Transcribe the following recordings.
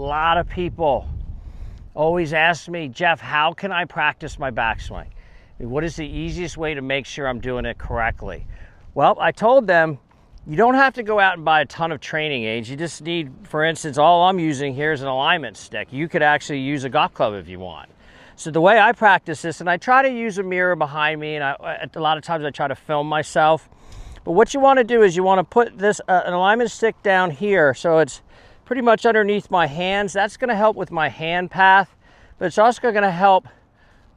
A lot of people always ask me, Jeff, how can I practice my backswing? What is the easiest way to make sure I'm doing it correctly? Well, I told them, you don't have to go out and buy a ton of training aids. You just need, for instance, all I'm using here is an alignment stick. You could actually use a golf club if you want. So the way I practice this, and I try to use a mirror behind me, and a lot of times I try to film myself. But what you want to do is you want to put this an alignment stick down here so it's pretty much underneath my hands. That's going to help with my hand path, but it's also going to help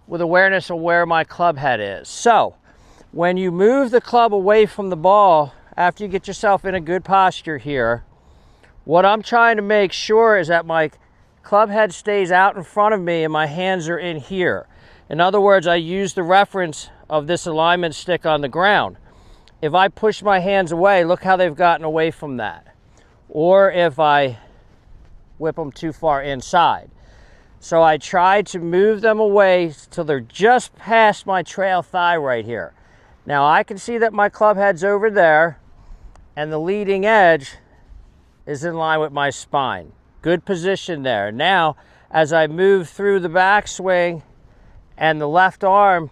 with awareness of where my club head is. So when you move the club away from the ball, after you get yourself in a good posture here, what I'm trying to make sure is that my club head stays out in front of me and my hands are in here. In other words, I use the reference of this alignment stick on the ground. If I push my hands away, look how they've gotten away from that. Or if I whip them too far inside. So I try to move them away till they're just past my trail thigh right here. Now I can see that my club head's over there and the leading edge is in line with my spine. Good position there. Now, as I move through the backswing and the left arm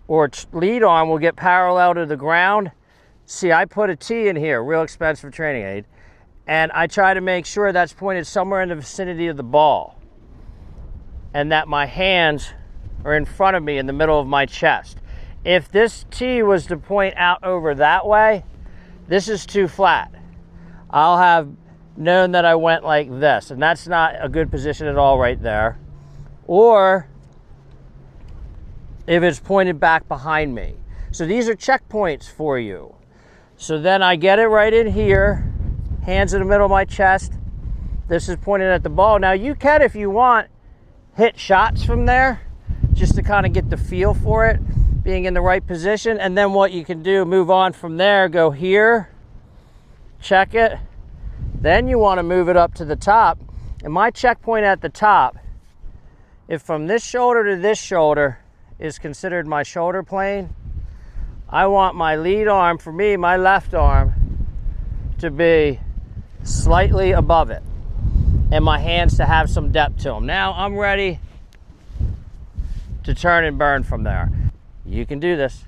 or lead arm will get parallel to the ground. See, I put a T in here, real expensive training aid, and I try to make sure that's pointed somewhere in the vicinity of the ball and that my hands are in front of me in the middle of my chest. If this T was to point out over that way, this is too flat. I'll have known that I went like this, and that's not a good position at all right there. Or if it's pointed back behind me. So these are checkpoints for you. So then I get it right in here, hands in the middle of my chest. This is pointed at the ball. Now you can, if you want, hit shots from there just to kind of get the feel for it, being in the right position. And then what you can do, move on from there, go here, check it. Then you want to move it up to the top. And my checkpoint at the top, if from this shoulder to this shoulder is considered my shoulder plane, I want my lead arm, for me, my left arm, to be slightly above it and my hands to have some depth to them. Now I'm ready to turn and burn from there. You can do this.